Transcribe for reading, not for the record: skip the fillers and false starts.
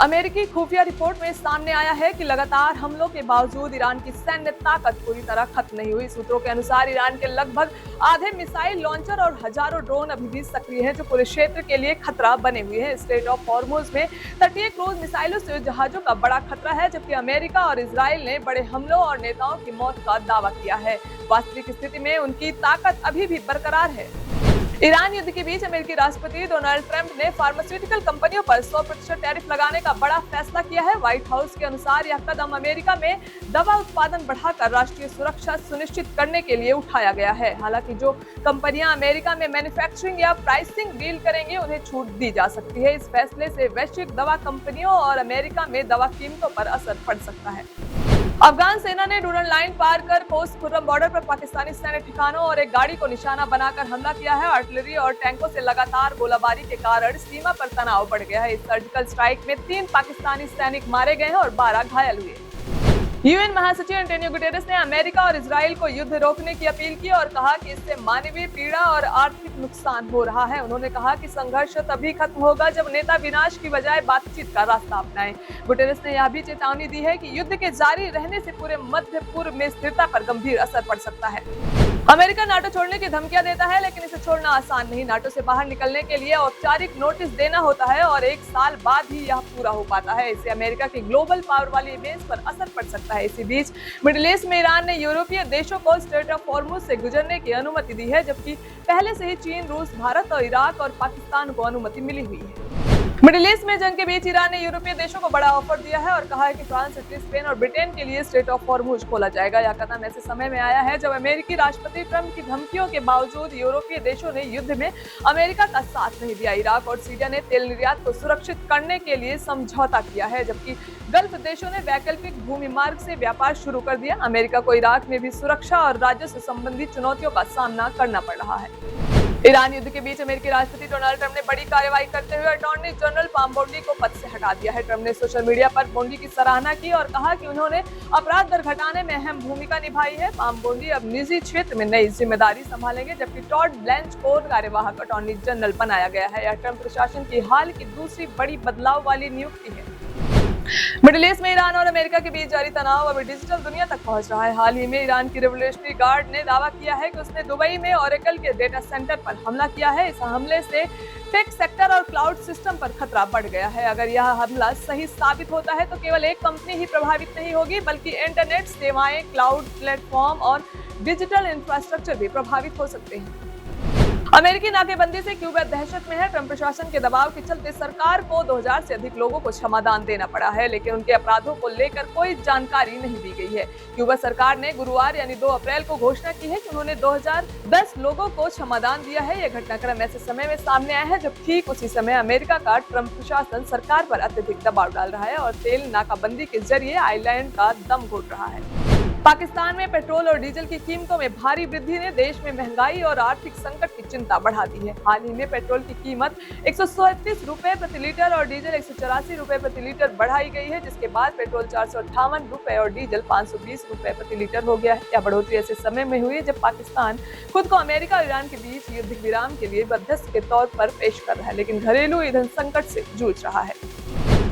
अमेरिकी खुफिया रिपोर्ट में सामने आया है कि लगातार हमलों के बावजूद ईरान की सैन्य ताकत पूरी तरह खत्म नहीं हुई। सूत्रों के अनुसार ईरान के लगभग आधे मिसाइल लॉन्चर और हजारों ड्रोन अभी भी सक्रिय हैं, जो पूरे क्षेत्र के लिए खतरा बने हुए हैं। स्ट्रेट ऑफ हॉर्मुज में तटीय क्रूज मिसाइलों से जहाजों का बड़ा खतरा है, जबकि अमेरिका और इजराइल ने बड़े हमलों और नेताओं की मौत का दावा किया है। वास्तविक स्थिति में उनकी ताकत अभी भी बरकरार है। ईरान युद्ध के बीच अमेरिकी राष्ट्रपति डोनाल्ड ट्रंप ने फार्मास्यूटिकल कंपनियों पर 100% टैरिफ लगाने का बड़ा फैसला किया है। व्हाइट हाउस के अनुसार यह कदम अमेरिका में दवा उत्पादन बढ़ाकर राष्ट्रीय सुरक्षा सुनिश्चित करने के लिए उठाया गया है। हालांकि जो कंपनियां अमेरिका में मैन्युफैक्चरिंग या प्राइसिंग डील करेंगी, उन्हें छूट दी जा सकती है। इस फैसले से वैश्विक दवा कंपनियों और अमेरिका में दवा कीमतों पर असर पड़ सकता है। अफगान सेना ने डूरन लाइन पार कर पोस्ट खुर्रम बॉर्डर पर पाकिस्तानी सैन्य ठिकानों और एक गाड़ी को निशाना बनाकर हमला किया है। आर्टिलरी और टैंकों से लगातार गोलाबारी के कारण सीमा पर तनाव बढ़ गया है। इस सर्जिकल स्ट्राइक में 3 पाकिस्तानी सैनिक मारे गए हैं और 12 घायल हुए। यूएन महासचिव एंटोनियो गुटेरेस ने अमेरिका और इजराइल को युद्ध रोकने की अपील की और कहा कि इससे मानवीय पीड़ा और आर्थिक नुकसान हो रहा है। उन्होंने कहा कि संघर्ष तभी खत्म होगा जब नेता विनाश की बजाय बातचीत का रास्ता अपनाएं। गुटेरेस ने यह भी चेतावनी दी है कि युद्ध के जारी रहने से पूरे मध्य पूर्व में स्थिरता पर गंभीर असर पड़ सकता है। अमेरिका नाटो छोड़ने की धमकियां देता है, लेकिन इसे छोड़ना आसान नहीं। नाटो से बाहर निकलने के लिए औपचारिक नोटिस देना होता है और 1 साल बाद ही यह पूरा हो पाता है। इससे अमेरिका की ग्लोबल पावर वाली इमेज पर असर पड़ सकता है। इसी बीच मिडिल ईस्ट में ईरान ने यूरोपीय देशों को स्ट्रेट ऑफ हॉर्मुज से गुजरने की अनुमति दी है, जबकि पहले से ही चीन, रूस, भारत और इराक और पाकिस्तान को अनुमति मिली हुई है। मिडिल ईस्ट में जंग के बीच ईरान ने यूरोपीय देशों को बड़ा ऑफर दिया है और कहा है कि फ्रांस, इटली, स्पेन और ब्रिटेन के लिए स्ट्रेट ऑफ हॉर्मुज खोला जाएगा। यह कदम ऐसे समय में आया है जब अमेरिकी राष्ट्रपति ट्रंप की धमकियों के बावजूद यूरोपीय देशों ने युद्ध में अमेरिका का साथ नहीं दिया। इराक और सीरिया ने तेल निर्यात को सुरक्षित करने के लिए समझौता किया है, जबकि गल्फ देशों ने वैकल्पिक भूमि मार्ग से व्यापार शुरू कर दिया। अमेरिका को इराक में भी सुरक्षा और राजस्व संबंधी चुनौतियों का सामना करना पड़ रहा है। ईरान युद्ध के बीच अमेरिकी राष्ट्रपति डोनाल्ड ट्रंप ने बड़ी कार्रवाई करते हुए अटॉर्नी जनरल पाम बोंडी को पद से हटा दिया है। ट्रंप ने सोशल मीडिया पर बोंडी की सराहना की और कहा कि उन्होंने अपराध दर घटाने में अहम भूमिका निभाई है। पाम बोंडी अब निजी क्षेत्र में नई जिम्मेदारी संभालेंगे, जबकि टॉड ब्लैंच को कार्यवाहक अटॉर्नी जनरल बनाया गया है। यह ट्रंप प्रशासन की हाल की दूसरी बड़ी बदलाव वाली नियुक्ति है। मिडिल ईस्ट में ईरान और अमेरिका के बीच जारी तनाव अब डिजिटल दुनिया तक पहुंच रहा है। हाल ही में ईरान की रेवोल्यूशनरी गार्ड ने दावा किया है कि उसने दुबई में ओरेकल के डेटा सेंटर पर हमला किया है। इस हमले से टेक सेक्टर और क्लाउड सिस्टम पर खतरा बढ़ गया है। अगर यह हमला सही साबित होता है तो केवल एक कंपनी ही प्रभावित नहीं होगी, बल्कि इंटरनेट सेवाएं, क्लाउड प्लेटफॉर्म और डिजिटल इंफ्रास्ट्रक्चर भी प्रभावित हो सकते हैं। अमेरिकी नाकेबंदी से क्यूबा दहशत में है। ट्रंप प्रशासन के दबाव के चलते सरकार को 2000 से अधिक लोगों को क्षमादान देना पड़ा है, लेकिन उनके अपराधों को लेकर कोई जानकारी नहीं दी गई है। क्यूबा सरकार ने गुरुवार यानी 2 अप्रैल को घोषणा की है कि उन्होंने 2010 लोगों को क्षमादान दिया है। यह घटनाक्रम ऐसे समय में सामने आया है जब ठीक उसी समय अमेरिका का ट्रंप प्रशासन सरकार पर अत्यधिक दबाव डाल रहा है और तेल नाकाबंदी के जरिए आइलैंड का दम घोट रहा है। पाकिस्तान में पेट्रोल और डीजल की कीमतों में भारी वृद्धि ने देश में महंगाई और आर्थिक संकट की चिंता बढ़ा दी है। हाल ही में पेट्रोल की कीमत 137 रुपए प्रति लीटर और डीजल 184 रुपए प्रति लीटर बढ़ाई गई है, जिसके बाद पेट्रोल 458 रुपए और डीजल 520 रुपए प्रति लीटर हो गया है। यह बढ़ोतरी ऐसे समय में हुई जब पाकिस्तान खुद को अमेरिका और ईरान के बीच युद्ध विराम के लिए मध्यस्थ के तौर पर पेश कर रहा है, लेकिन घरेलू ईंधन संकट से जूझ रहा है।